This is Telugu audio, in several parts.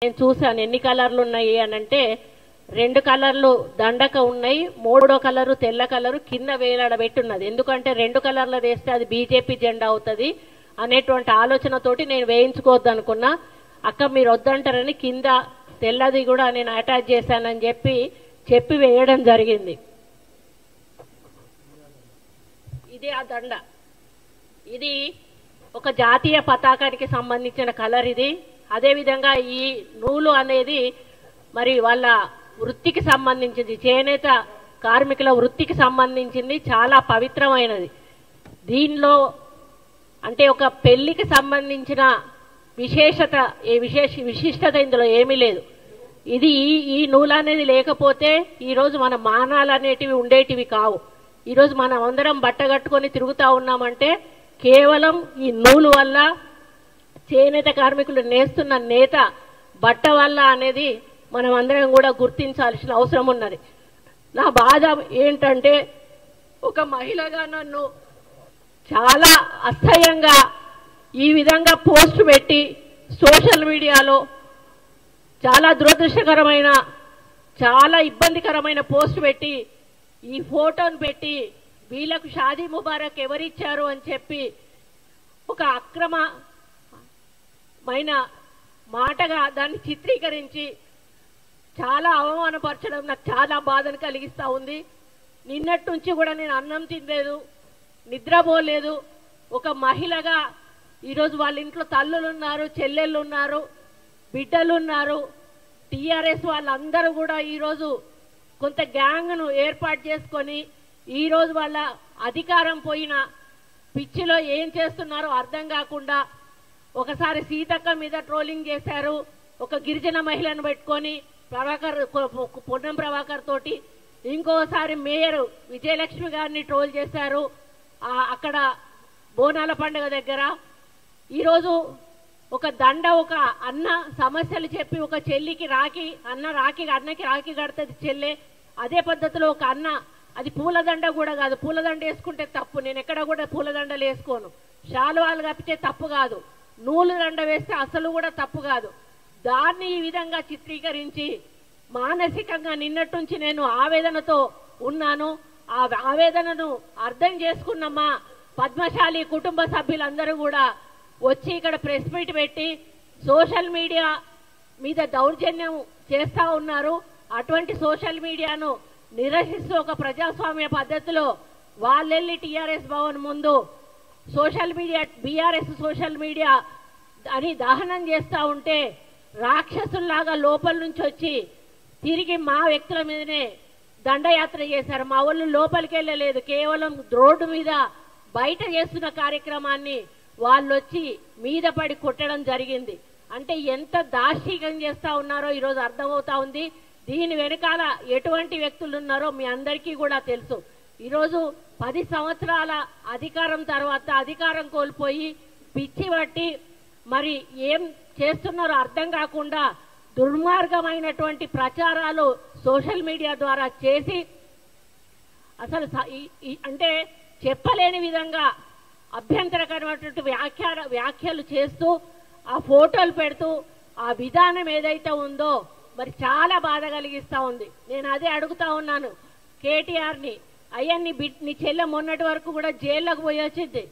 నేను చూసాను ఎన్ని కలర్లు ఉన్నాయి అని అంటే 2 కలర్లు దండక ఉన్నాయి, 3వ కలరు తెల్ల కలరు కింద వేలాడబెట్టున్నది. ఎందుకంటే 2 కలర్లు వేస్తే అది బీజేపీ జెండా అవుతుంది అనేటువంటి ఆలోచనతోటి నేను వేయించుకోవద్దు అనుకున్నా. అక్క మీరు వద్దంటారని కింద తెల్లది కూడా నేను అటాచ్ చేశానని చెప్పి వేయడం జరిగింది. ఇది ఆ దండ, ఇది ఒక జాతీయ పతాకానికి సంబంధించిన కలర్ ఇది. అదేవిధంగా ఈ నూలు అనేది మరి వాళ్ళ వృత్తికి సంబంధించింది, చేనేత కార్మికుల వృత్తికి సంబంధించింది, చాలా పవిత్రమైనది. దీనిలో అంటే ఒక పెళ్లికి సంబంధించిన విశిష్టత ఇందులో ఏమీ లేదు. ఇది ఈ నూలు అనేది లేకపోతే ఈరోజు మన మానాలు అనేటివి ఉండేటివి కావు. ఈరోజు మనం అందరం బట్టగట్టుకొని తిరుగుతూ ఉన్నామంటే కేవలం ఈ నూలు వల్ల, చేనేత కార్మికులు నేస్తున్న నేత బట్ట వల్ల అనేది మనం అందరం కూడా గుర్తించాల్సిన అవసరం ఉన్నది. నా బాధ ఏంటంటే ఒక మహిళగా నన్ను చాలా అసహ్యంగా ఈ విధంగా పోస్ట్ పెట్టి సోషల్ మీడియాలో చాలా దురదృష్టకరమైన, చాలా ఇబ్బందికరమైన పోస్ట్ పెట్టి ఈ ఫోటోను పెట్టి వీళ్ళకు షాదీ ముబారక్ ఎవరిచ్చారు అని చెప్పి ఒక అక్రమమైన మాటగా దాన్ని చిత్రీకరించి చాలా అవమానపరచడం నాకు చాలా బాధను కలిగిస్తూ ఉంది. నిన్నటి నుంచి కూడా నేను అన్నం తినలేదు, నిద్రపోలేదు. ఒక మహిళగా ఈరోజు వాళ్ళ ఇంట్లో తల్లులు ఉన్నారు, చెల్లెళ్ళు ఉన్నారు, బిడ్డలు ఉన్నారు. టీఆర్ఎస్ వాళ్ళందరూ కూడా ఈరోజు కొంత గ్యాంగ్ను ఏర్పాటు చేసుకొని ఈరోజు వాళ్ళ అధికారం పోయిన పిచ్చిలో ఏం చేస్తున్నారో అర్థం కాకుండా ఒకసారి సీతక్క మీద ట్రోలింగ్ చేశారు, ఒక గిరిజన మహిళను పెట్టుకొని పొన్నం ప్రభాకర్ తోటి, ఇంకోసారి మేయర్ విజయలక్ష్మి గారిని ట్రోల్ చేశారు అక్కడ బోనాల పండుగ దగ్గర. ఈరోజు ఒక దండ, ఒక అన్న సమస్యలు చెప్పి ఒక చెల్లికి రాఖీ, అన్నకి రాఖీ కడుతుంది చెల్లె. అదే పద్ధతిలో ఒక అన్న, అది పూలదండ కూడా కాదు, పూలదండ వేసుకుంటే తప్పు, నేను ఎక్కడ కూడా పూలదండలు వేసుకోను. శాలువాలు కప్పితే తప్పు కాదు, నూలు దండ వేస్తే అసలు కూడా తప్పు కాదు. దాన్ని ఈ విధంగా చిత్రీకరించి మానసికంగా నిన్నటి నుంచి నేను ఆవేదనతో ఉన్నాను. ఆ ఆవేదనను అర్థం చేసుకున్నమ్మా పద్మశాలి కుటుంబ సభ్యులందరూ కూడా వచ్చి ఇక్కడ ప్రెస్ మీట్ పెట్టి సోషల్ మీడియా మీద దౌర్జన్యం చేస్తా ఉన్నారు. అటువంటి సోషల్ మీడియాను నిరసిస్తూ ఒక ప్రజాస్వామ్య పద్ధతిలో వాళ్ళెళ్ళి టీఆర్ఎస్ భవన్ ముందు social media, BRS social media అని దహనం చేస్తూ ఉంటే రాక్షసుల్లాగా లోపల నుంచి వచ్చి తిరిగి మా వ్యక్తుల మీదనే దండయాత్ర చేశారు. మా వాళ్ళు లోపలికి వెళ్ళలేదు, కేవలం రోడ్డు మీద బయట చేస్తున్న కార్యక్రమాన్ని వాళ్ళు వచ్చి మీద పడి కొట్టడం జరిగింది. అంటే ఎంత దాష్టీకం చేస్తా ఉన్నారో ఈరోజు అర్థమవుతా ఉంది. దీని వెనకాల ఎటువంటి వ్యక్తులు ఉన్నారో మీ అందరికీ కూడా తెలుసు. ఈరోజు 10 సంవత్సరాల అధికారం తర్వాత అధికారం కోల్పోయి పిచ్చి పట్టి మరి ఏం చేస్తున్నారో అర్థం కాకుండా దుర్మార్గమైనటువంటి ప్రచారాలు సోషల్ మీడియా ద్వారా చేసి అసలు అంటే చెప్పలేని విధంగా అభ్యంతరకరమైనటువంటి వ్యాఖ్యలు చేస్తూ ఆ ఫోటోలు పెడుతూ ఆ విధానం ఏదైతే ఉందో మరి చాలా బాధ కలిగిస్తా ఉంది. నేను అదే అడుగుతా ఉన్నాను కేటీఆర్ని, అయ్యా నీ చెల్లె మొన్నటి వరకు కూడా జైల్లోకి పోయి వచ్చింది,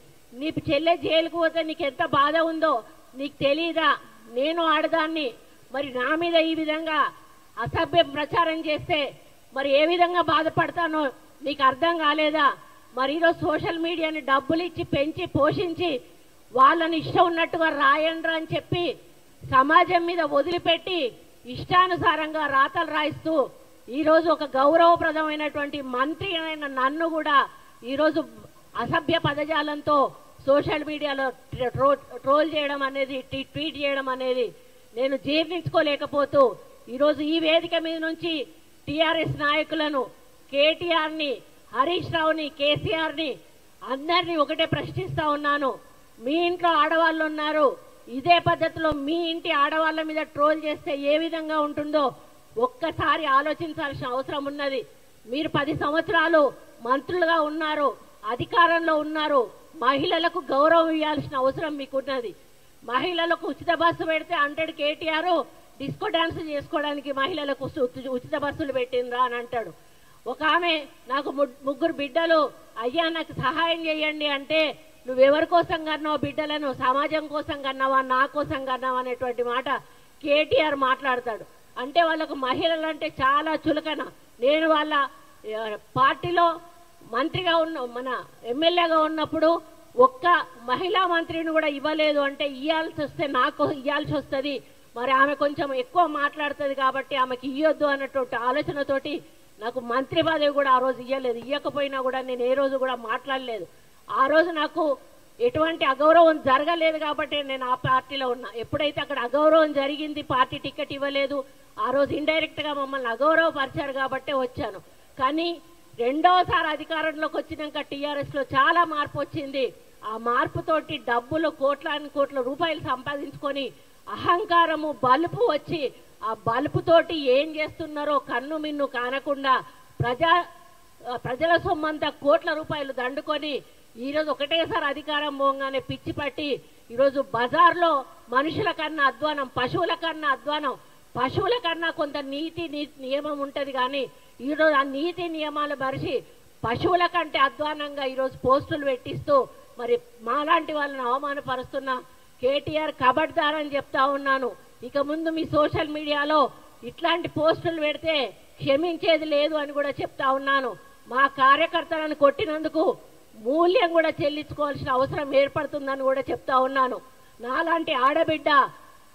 నీ చెల్లె జైలుకు పోతే నీకు ఎంత బాధ ఉందో నీకు తెలీదా? నేను ఆడదాన్ని, మరి నా మీద ఈ విధంగా అసభ్య ప్రచారం చేస్తే మరి ఏ విధంగా బాధపడతానో నీకు అర్థం కాలేదా? మరి ఈరోజు సోషల్ మీడియాని డబ్బులు ఇచ్చి పెంచి పోషించి వాళ్ళని ఇష్టం ఉన్నట్టుగా రాయండ్రా అని చెప్పి సమాజం మీద వదిలిపెట్టి ఇష్టానుసారంగా రాతలు రాయిస్తూ ఈరోజు ఒక గౌరవప్రదమైనటువంటి మంత్రి అయిన నన్ను కూడా ఈరోజు అసభ్య పదజాలంతో సోషల్ మీడియాలో ట్రోల్ చేయడం అనేది, ట్వీట్ చేయడం అనేది నేను జీర్ణించుకోలేకపోతూ ఈరోజు ఈ వేదిక మీద నుంచి టీఆర్ఎస్ నాయకులను, కేటీఆర్ని, హరీష్ రావుని, కేసీఆర్ని అందరినీ ఒకటే ప్రశ్నిస్తా ఉన్నాను. మీ ఇంట్లో ఆడవాళ్ళు ఉన్నారు, ఇదే పద్ధతిలో మీ ఇంటి ఆడవాళ్ళ మీద ట్రోల్ చేస్తే ఏ విధంగా ఉంటుందో ఒక్కసారి ఆలోచించాల్సిన అవసరం ఉన్నది. మీరు 10 సంవత్సరాలు మంత్రులుగా ఉన్నారు, అధికారంలో ఉన్నారు, మహిళలకు గౌరవం ఇవ్వాల్సిన అవసరం మీకున్నది. మహిళలకు ఉచిత బస్సు పెడితే 100 కేటీఆర్, డిస్కో డాన్స్ చేసుకోవడానికి మహిళలకు ఉచిత బస్సులు పెట్టిండ్రా అని అంటాడు. ఒక ఆమె నాకు 3 బిడ్డలు, అయ్యా నాకు సహాయం చేయండి అంటే నువ్వెవరి కోసం కన్నావు బిడ్డలను, సమాజం కోసం కన్నావా, నా కోసం కన్నావా అనేటువంటి మాట కేటీఆర్ మాట్లాడతాడు. అంటే వాళ్ళకు మహిళలు అంటే చాలా చులకన. నేను వాళ్ళ పార్టీలో మంత్రిగా మన ఎమ్మెల్యేగా ఉన్నప్పుడు ఒక్క మహిళా మంత్రిని కూడా ఇవ్వలేదు. అంటే ఇవ్వాల్సి వస్తే నాకు ఇవ్వాల్సి వస్తుంది, మరి ఆమె కొంచెం ఎక్కువ మాట్లాడుతుంది కాబట్టి ఆమెకి ఇవ్వద్దు అన్నటువంటి ఆలోచనతోటి నాకు మంత్రి పదవి కూడా ఆ రోజు ఇవ్వలేదు. ఇవ్వకపోయినా కూడా నేను ఏ రోజు కూడా మాట్లాడలేదు. ఆ రోజు నాకు ఎటువంటి అగౌరవం జరగలేదు కాబట్టి నేను ఆ పార్టీలో ఉన్నా. ఎప్పుడైతే అక్కడ అగౌరవం జరిగింది, పార్టీ టికెట్ ఇవ్వలేదు, ఆ రోజు ఇండైరెక్ట్ గా మమ్మల్ని అగౌరవపరిచారు కాబట్టే వచ్చాను. కానీ రెండోసారి అధికారంలోకి వచ్చినాక టీఆర్ఎస్ లో చాలా మార్పు వచ్చింది. ఆ మార్పుతోటి డబ్బులు కోట్ల రూపాయలు సంపాదించుకొని అహంకారము బలుపు వచ్చి ఆ బలుపుతోటి ఏం చేస్తున్నారో కన్ను మిన్ను కానకుండా ప్రజల సొమ్మంతా కోట్ల రూపాయలు దండుకొని ఈరోజు ఒకటేసారి అధికారం పోగానే పిచ్చి పట్టి ఈరోజు బజార్లో మనుషుల కన్నా అధ్వానం, పశువుల కన్నా అధ్వానం. పశువుల కన్నా కొంత నీతి నియమం ఉంటది కానీ ఈరోజు ఆ నీతి నియమాలు మరిచి పశువుల కంటే అధ్వానంగా ఈరోజు పోస్టులు పెట్టిస్తూ మరి మాలాంటి వాళ్ళని అవమానపరుస్తున్న కేటీఆర్ కబడ్దార్ అని చెప్తా ఉన్నాను. ఇక ముందు మీ సోషల్ మీడియాలో ఇట్లాంటి పోస్టులు పెడితే క్షమించేది లేదు అని కూడా చెప్తా ఉన్నాను. మా కార్యకర్తలను కొట్టినందుకు మూల్యం కూడా చెల్లించుకోవాల్సిన అవసరం ఏర్పడుతుందని కూడా చెప్తా ఉన్నాను. నాలాంటి ఆడబిడ్డ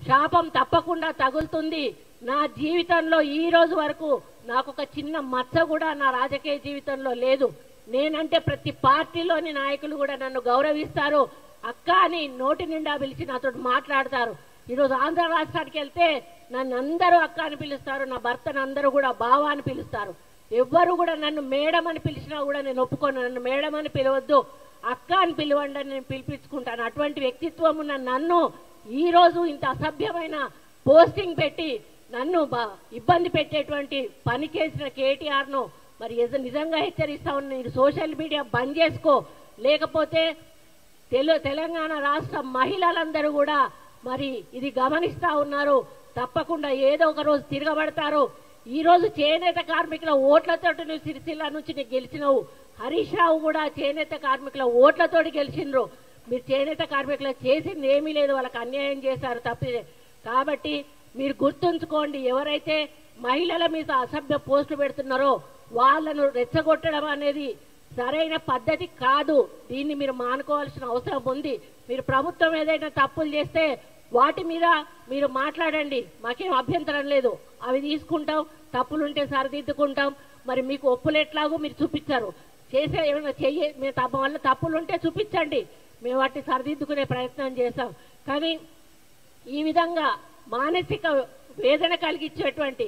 శాపం తప్పకుండా తగులుతుంది. నా జీవితంలో ఈ రోజు వరకు నాకు ఒక చిన్న మచ్చ కూడా నా రాజకీయ జీవితంలో లేదు. నేనంటే ప్రతి పార్టీలోని నాయకులు కూడా నన్ను గౌరవిస్తారు. అక్క అని నోటి నిండా పిలిచి నాతో మాట్లాడతారు. ఈరోజు ఆంధ్ర రాష్ట్రానికి వెళ్తే నన్ను అందరూ అక్క అని పిలుస్తారు, నా భర్తను అందరూ కూడా బావ అని పిలుస్తారు. ఎవ్వరు కూడా నన్ను మేడం అని పిలిచినా కూడా నేను ఒప్పుకోను. నన్ను మేడం అని పిలవద్దు, అక్క అని పిలవండి అని నేను పిలిపించుకుంటాను. అటువంటి వ్యక్తిత్వం ఉన్న నన్ను ఈ రోజు ఇంత అసభ్యమైన పోస్టింగ్ పెట్టి నన్ను ఇబ్బంది పెట్టేటువంటి పని చేసిన కేటీఆర్ ను మరి నిజంగా హెచ్చరిస్తా ఉన్నా. నేను సోషల్ మీడియా బంద్ చేసుకో, లేకపోతే తెలంగాణ రాష్ట్ర మహిళలందరూ కూడా మరి ఇది గమనిస్తా ఉన్నారు. తప్పకుండా ఏదో ఒక రోజు తిరగబడతారు. ఈ రోజు చేనేత కార్మికుల ఓట్లతో నువ్వు సిరిసిల్ల నుంచి నీకు గెలిచినవు. హరీష్ రావు కూడా చేనేత కార్మికుల ఓట్లతోటి గెలిచిండ్రు. మీరు చేనేత కార్మికులు చేసింది ఏమీ లేదు, వాళ్ళకి అన్యాయం చేశారు తప్పే. కాబట్టి మీరు గుర్తుంచుకోండి, ఎవరైతే మహిళల మీద అసభ్య పోస్టులు పెడుతున్నారో వాళ్ళను రెచ్చగొట్టడం అనేది సరైన పద్ధతి కాదు. దీన్ని మీరు మానుకోవాల్సిన అవసరం ఉంది. మీరు ప్రభుత్వం ఏదైనా తప్పులు చేస్తే వాటి మీద మీరు మాట్లాడండి, మాకేం అభ్యంతరం లేదు. అవి తీసుకుంటాం, తప్పులుంటే సరిదిద్దుకుంటాం. మరి మీకు ఒప్పులు ఎట్లాగో మీరు చూపించారు, చేసే ఏమైనా మీ వల్ల తప్పులుంటే చూపించండి, మేము వాటిని సరిదిద్దుకునే ప్రయత్నం చేస్తాం. కానీ ఈ విధంగా మానసిక వేదన కలిగించేటువంటి,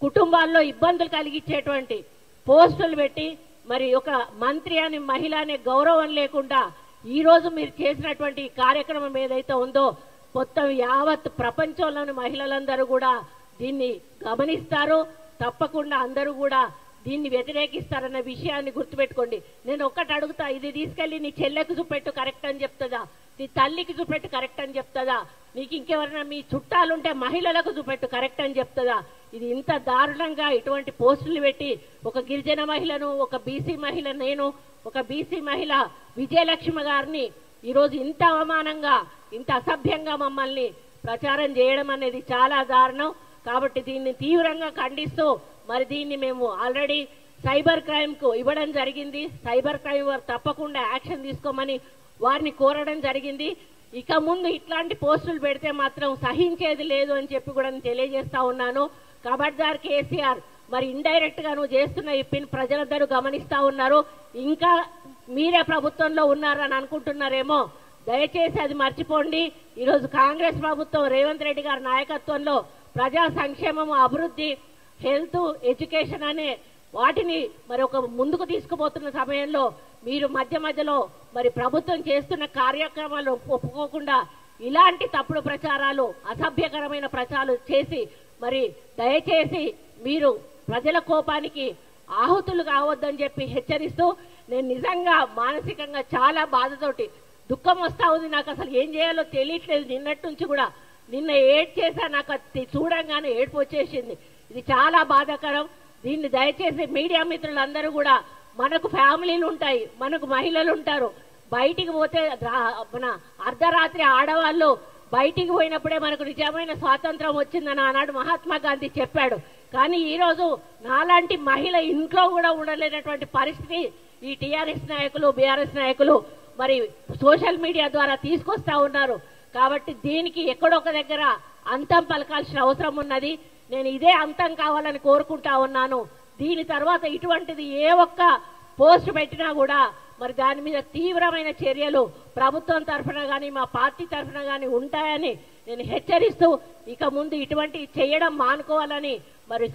కుటుంబాల్లో ఇబ్బందులు కలిగించేటువంటి పోస్టులు పెట్టి మరి ఒక మంత్రి అని మహిళ అనే గౌరవం లేకుండా ఈ రోజు మీరు చేసినటువంటి కార్యక్రమం ఏదైతే ఉందో మొత్తం యావత్ ప్రపంచంలోని మహిళలందరూ కూడా దీన్ని గమనిస్తారు. తప్పకుండా అందరూ కూడా దీన్ని వ్యతిరేకిస్తారన్న విషయాన్ని గుర్తుపెట్టుకోండి. నేను ఒక్కటి అడుగుతా, ఇది తీసుకెళ్లి నీ చెల్లెకు చూపెట్టు కరెక్ట్ అని చెప్తుందా, నీ తల్లికి చూపెట్టు కరెక్ట్ అని చెప్తుందా, నీకు ఇంకెవరైనా మీ చుట్టాలుంటే మహిళలకు చూపెట్టు కరెక్ట్ అని చెప్తుందా? ఇది ఇంత దారుణంగా ఇటువంటి పోస్టులు పెట్టి ఒక గిరిజన మహిళను, ఒక బీసీ మహిళ, నేను ఒక బీసీ మహిళ విజయలక్ష్మి గారిని ఈరోజు ఇంత అవమానంగా ఇంత అసభ్యంగా మమ్మల్ని ప్రచారం చేయడం అనేది చాలా దారుణం. కాబట్టి దీన్ని తీవ్రంగా ఖండిస్తూ మరి దీన్ని మేము ఆల్రెడీ సైబర్ క్రైమ్ కు ఇవ్వడం జరిగింది. సైబర్ క్రైమ్ వారు తప్పకుండా యాక్షన్ తీసుకోమని వారిని కోరడం జరిగింది. ఇక ముందు ఇట్లాంటి పోస్టులు పెడితే మాత్రం సహించేది లేదు అని చెప్పి కూడా నేను తెలియజేస్తా ఉన్నాను. కబడ్దార్ కేసీఆర్, మరి ఇండైరెక్ట్ గా నువ్వు చేస్తున్న ఈ పిన్ ప్రజలందరూ గమనిస్తా ఉన్నారు. ఇంకా మీరే ప్రభుత్వంలో ఉన్నారని అనుకుంటున్నారేమో, దయచేసి అది మర్చిపోండి. ఈరోజు కాంగ్రెస్ ప్రభుత్వం రేవంత్ రెడ్డి గారి నాయకత్వంలో ప్రజా సంక్షేమం, అభివృద్ధి, హెల్త్, ఎడ్యుకేషన్ అనే వాటిని మరి ఒక ముందుకు తీసుకుపోతున్న సమయంలో మీరు మధ్యలో మరి ప్రభుత్వం చేస్తున్న కార్యక్రమాలు ఒప్పుకోకుండా ఇలాంటి తప్పుడు ప్రచారాలు, అసభ్యకరమైన ప్రచారాలు చేసి మరి దయచేసి మీరు ప్రజల కోపానికి ఆహుతులు కావద్దని చెప్పి హెచ్చరిస్తూ, నేను నిజంగా మానసికంగా చాలా బాధతోటి దుఃఖం వస్తా ఉంది. నాకు అసలు ఏం చేయాలో తెలియట్లేదు. నిన్నటి నుంచి కూడా నిన్న ఏడ్ చేశా, నాకు అది చూడంగానే ఏడుపు వచ్చేసింది. ఇది చాలా బాధాకరం. దీన్ని దయచేసి మీడియా మిత్రులందరూ కూడా, మనకు ఫ్యామిలీలు ఉంటాయి, మనకు మహిళలు ఉంటారు. బయటికి పోతే మన అర్ధరాత్రి ఆడవాళ్ళు బయటికి పోయినప్పుడే మనకు నిజమైన స్వాతంత్రం వచ్చిందని ఆనాడు మహాత్మా గాంధీ చెప్పాడు. కానీ ఈరోజు నాలాంటి మహిళ ఇంట్లో కూడా ఉండలేనటువంటి పరిస్థితి ఈ టీఆర్ఎస్ నాయకులు, బీఆర్ఎస్ నాయకులు మరి సోషల్ మీడియా ద్వారా తీసుకొస్తా ఉన్నారు. కాబట్టి దీనికి ఎక్కడొక దగ్గర అంతం పలకాల్సిన అవసరం ఉన్నది. నేను ఇదే అంతం కావాలని కోరుకుంటా ఉన్నాను. దీని తర్వాత ఇటువంటిది ఏ ఒక్క పోస్ట్ పెట్టినా కూడా మరి దాని మీద తీవ్రమైన చర్యలు ప్రభుత్వం తరఫున కానీ మా పార్టీ తరఫున కానీ ఉంటాయని నేను హెచ్చరిస్తూ, ఇక ముందు ఇటువంటి చేయడం మానుకోవాలని మరి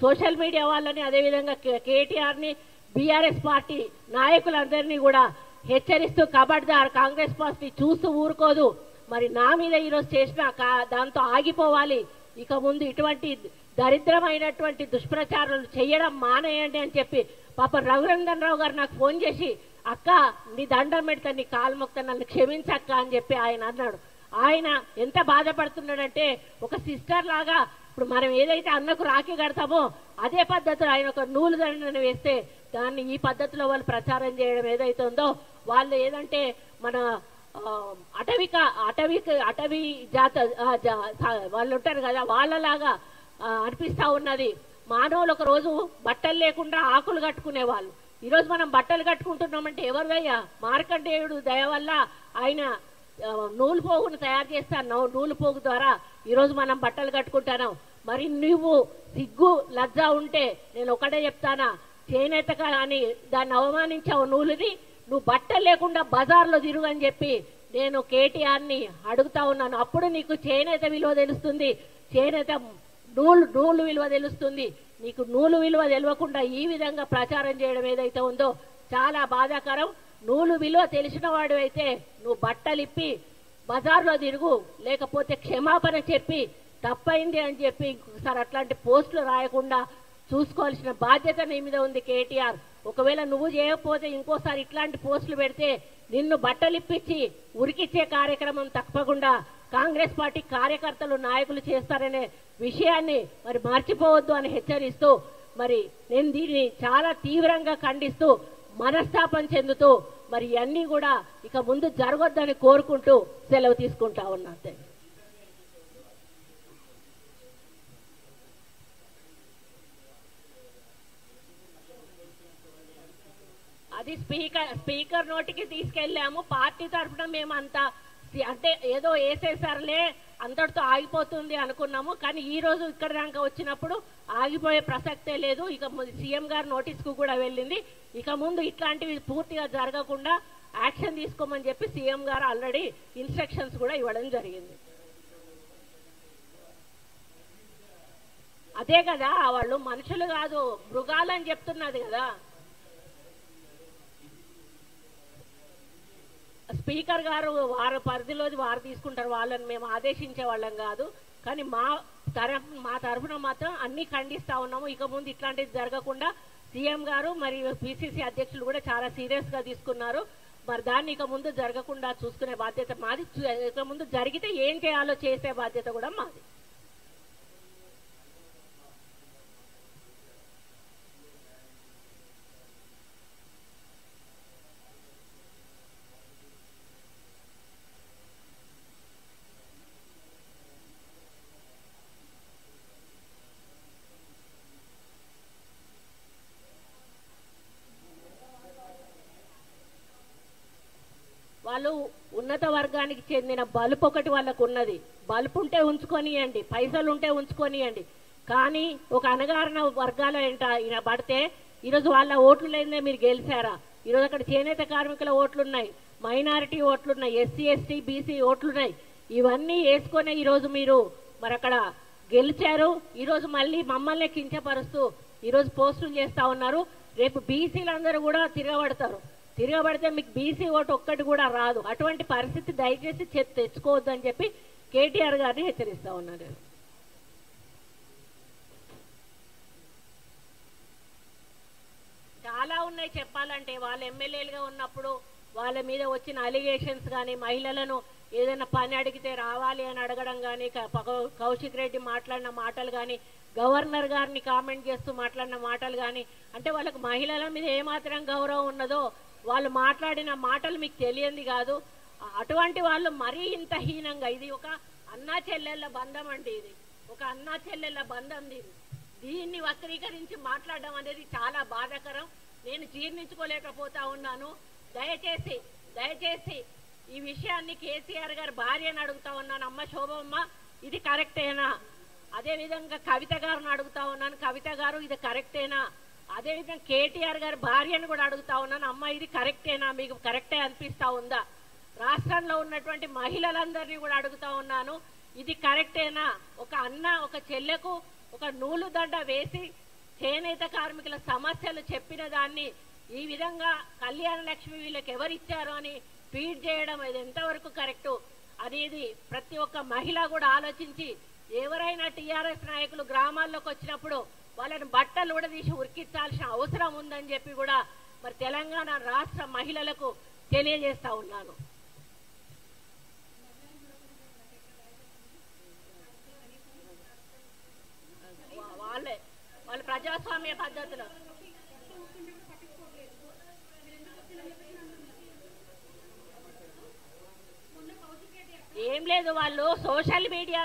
సోషల్ మీడియా వాళ్ళని, అదేవిధంగా కేటీఆర్ని, బీఆర్ఎస్ పార్టీ నాయకులందరినీ కూడా హెచ్చరిస్తూ, కబడ్దార్ కాంగ్రెస్ పార్టీ చూస్తూ ఊరుకోదు. మరి నా మీద ఈరోజు చేసిన దాంతో ఆగిపోవాలి. ఇక ముందు ఇటువంటి దరిద్రమైనటువంటి దుష్ప్రచారాలు చేయడం మానేయండి అని చెప్పి పాప రఘునందన్ రావు గారు నాకు ఫోన్ చేసి, అక్క నీ దండం పెడతా, నీ కాలు మొక్తా, నన్ను క్షమించక్క అని చెప్పి ఆయన అన్నాడు. ఆయన ఎంత బాధపడుతున్నాడంటే, ఒక సిస్టర్ లాగా ఇప్పుడు మనం ఏదైతే అన్నకు రాఖీ కడతామో అదే పద్ధతిలో ఆయన ఒక నూలు దండను వేస్తే దాన్ని ఈ పద్ధతిలో వాళ్ళు ప్రచారం చేయడం ఏదైతే ఉందో, వాళ్ళు ఏదంటే మన అటవీ జాత వాళ్ళు ఉంటారు కదా, వాళ్ళలాగా అనిపిస్తా ఉన్నది. మానవులు ఒక రోజు బట్టలు లేకుండా ఆకులు కట్టుకునేవాళ్ళు. ఈరోజు మనం బట్టలు కట్టుకుంటున్నామంటే ఎవరిదయ్యా? మార్కండేయుడు దయ వల్ల ఆయన నూలు పోగును తయారు చేస్తాను. నూలు పోగు ద్వారా ఈరోజు మనం బట్టలు కట్టుకుంటున్నాం. మరి నువ్వు సిగ్గు లజ్జ ఉంటే నేను ఒకటే చెప్తానా, చేనేత అని దాన్ని అవమానించావు నూలుని, నువ్వు బట్టలు లేకుండా బజార్లో తిరుగు అని చెప్పి నేను కేటీఆర్ని అడుగుతా ఉన్నాను. అప్పుడు నీకు చేనేత విలువ తెలుస్తుంది, చేనేత నూలు విలువ తెలుస్తుంది. నీకు నూలు విలువ తెలియకుండా ఈ విధంగా ప్రచారం చేయడం ఏదైతే ఉందో చాలా బాధాకరం. నూలు విలువ తెలిసిన వాడు అయితే నువ్వు బట్టలిప్పి బజార్లో తిరుగు, లేకపోతే క్షమాపణ చెప్పి తప్పైంది అని చెప్పి ఇంకొకసారి అట్లాంటి పోస్టులు రాయకుండా చూసుకోవాల్సిన బాధ్యత నీ మీద ఉంది కేటీఆర్. ఒకవేళ నువ్వు చేయకపోతే ఇంకోసారి ఇట్లాంటి పోస్టులు పెడితే నిన్ను బట్టలిప్పించి ఉరికిచ్చే కార్యక్రమం తప్పకుండా కాంగ్రెస్ పార్టీ కార్యకర్తలు, నాయకులు చేస్తారనే విషయాన్ని మరి మర్చిపోవద్దు అని హెచ్చరిస్తూ, మరి నేను దీన్ని చాలా తీవ్రంగా ఖండిస్తూ, మనస్తాపం చెందుతూ మరి ఇవన్నీ కూడా ఇక ముందు జరగొద్దని కోరుకుంటూ సెలవు తీసుకుంటా ఉన్నా. అది స్పీకర్ నోటికి తీసుకెళ్లాము. పార్టీ తరఫున మేము అంతా అంటే ఏదో వేసేసారులే అంతటితో ఆగిపోతుంది అనుకున్నాము. కానీ ఈ రోజు ఇక్కడ దాకా వచ్చినప్పుడు ఆగిపోయే ప్రసక్తే లేదు. ఇక సీఎం గారు నోటీస్ కు కూడా వెళ్ళింది. ఇక ముందు ఇట్లాంటివి పూర్తిగా జరగకుండా యాక్షన్ తీసుకోమని చెప్పి సీఎం గారు ఆల్రెడీ ఇన్స్ట్రక్షన్స్ కూడా ఇవ్వడం జరిగింది. అదే కదా, వాళ్ళు మనుషులు కాదు మృగాలని చెప్తున్నది కదా. స్పీకర్ గారు వారి పరిధిలోది వారు తీసుకుంటారు, వాళ్ళని మేము ఆదేశించే వాళ్ళం కాదు. కానీ మా తరఫున మాత్రం అన్ని ఖండిస్తా ఉన్నాము. ఇక ముందు ఇట్లాంటిది జరగకుండా సీఎం గారు మరియు పిసిసి అధ్యక్షులు కూడా చాలా సీరియస్ గా తీసుకున్నారు. మరి దాన్ని ఇక ముందు జరగకుండా చూసుకునే బాధ్యత మాది. ఇక ముందు జరిగితే ఏం చేయాలో చేసే బాధ్యత కూడా మాది. వాళ్ళు ఉన్నత వర్గానికి చెందిన బలుపు ఒకటి వాళ్ళకు ఉన్నది. బలుపు ఉంటే ఉంచుకొనియండి, పైసలు ఉంటే ఉంచుకొనియండి. కానీ ఒక అణగారిన వర్గాల ఈయన పడితే ఈరోజు వాళ్ళ ఓట్లు లేదే మీరు గెలిచారా? ఈరోజు అక్కడ చేనేత కార్మికుల ఓట్లున్నాయి, మైనారిటీ ఓట్లున్నాయి, ఎస్సీ ఎస్టీ బీసీ ఓట్లున్నాయి. ఇవన్నీ వేసుకొని ఈరోజు మీరు మరి అక్కడ గెలిచారు. ఈరోజు మళ్ళీ మమ్మల్ని కించపరుస్తూ ఈరోజు పోస్టులు చేస్తా ఉన్నారు. రేపు బీసీలందరూ కూడా తిరగబడితే మీకు బీసీ ఓటు ఒక్కటి కూడా రాదు. అటువంటి పరిస్థితి దయచేసి తెచ్చుకోవద్దని చెప్పి కేటీఆర్ గారిని హెచ్చరిస్తా ఉన్నారు. చాలా ఉన్నాయి చెప్పాలంటే. వాళ్ళ ఎమ్మెల్యేలుగా ఉన్నప్పుడు వాళ్ళ మీద వచ్చిన అలిగేషన్స్ కానీ, మహిళలను ఏదైనా పని అడిగితే రావాలి అని అడగడం కానీ, కౌశిక్ రెడ్డి మాట్లాడిన మాటలు కానీ, గవర్నర్ గారిని కామెంట్ చేస్తూ మాట్లాడిన మాటలు కానీ, అంటే వాళ్ళకు మహిళల మీద ఏమాత్రం గౌరవం ఉన్నదో వాళ్ళు మాట్లాడిన మాటలు మీకు తెలియంది కాదు. అటువంటి వాళ్ళు మరీ ఇంత హీనంగా, ఇది ఒక అన్నా చెల్లెళ్ళ బంధం అండి, ఇది ఒక అన్నా చెల్లెళ్ళ బంధం. దీన్ని వక్రీకరించి మాట్లాడడం అనేది చాలా బాధాకరం. నేను జీర్ణించుకోలేకపోతా ఉన్నాను. దయచేసి ఈ విషయాన్ని కేసీఆర్ గారి భార్యను అడుగుతా ఉన్నాను, అమ్మ శోభమ్మ ఇది కరెక్టేనా? అదేవిధంగా కవిత గారిని అడుగుతా ఉన్నాను, కవిత గారు ఇది కరెక్టేనా? అదేవిధంగా కేటీఆర్ గారి భార్యను కూడా అడుగుతా ఉన్నాను, అమ్మ ఇది కరెక్టేనా, మీకు కరెక్టే అనిపిస్తా ఉందా? రాష్ట్రంలో ఉన్నటువంటి మహిళలందరినీ కూడా అడుగుతా ఉన్నాను, ఇది కరెక్టేనా? ఒక అన్న ఒక చెల్లెకు ఒక నూలు దండ వేసి చేనేత కార్మికుల సమస్యలు చెప్పిన దాన్ని ఈ విధంగా కళ్యాణ లక్ష్మి వీళ్ళకి ఎవరిచ్చారు అని ట్వీట్ చేయడం ఇది ఎంతవరకు కరెక్టు అనేది ప్రతి ఒక్క మహిళ కూడా ఆలోచించి, ఎవరైనా టీఆర్ఎస్ నాయకులు గ్రామాల్లోకి వచ్చినప్పుడు వాళ్ళని బట్టలు కూడా తీసి ఉరికించాల్సిన అవసరం ఉందని చెప్పి కూడా మరి తెలంగాణ రాష్ట్ర మహిళలకు తెలియజేస్తా ఉన్నాను. వాళ్ళ ప్రజాస్వామ్య పద్ధతిలో ఏం లేదు, వాళ్ళు సోషల్ మీడియా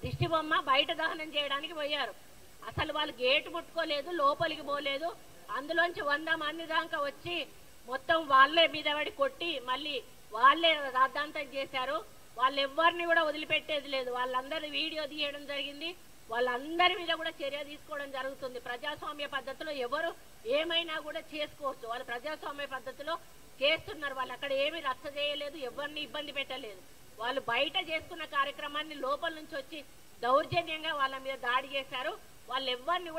దిష్టి బొమ్మ బయట దహనం చేయడానికి పోయారు. అసలు వాళ్ళు గేటు ముట్టుకోలేదు, లోపలికి పోలేదు. అందులోంచి 100 మంది దాకా వచ్చి మొత్తం వాళ్ళే మీద పడి కొట్టి మళ్ళీ వాళ్ళే రాద్ధాంతం చేశారు. వాళ్ళు ఎవరిని కూడా వదిలిపెట్టేది లేదు. వాళ్ళందరి వీడియో తీయడం జరిగింది. వాళ్ళందరి మీద కూడా చర్య తీసుకోవడం జరుగుతుంది. ప్రజాస్వామ్య పద్ధతిలో ఎవరు ఏమైనా కూడా చేసుకోవచ్చు. వాళ్ళు ప్రజాస్వామ్య పద్ధతిలో చేస్తున్నారు. వాళ్ళు అక్కడ ఏమీ రచ్చ చేయలేదు, ఎవరిని ఇబ్బంది పెట్టలేదు. వాళ్ళు బయట చేసుకున్న కార్యక్రమాన్ని లోపల నుంచి వచ్చి దౌర్జన్యంగా వాళ్ళ మీద దాడి చేశారు. వాళ్ళు ఎవరిని కూడా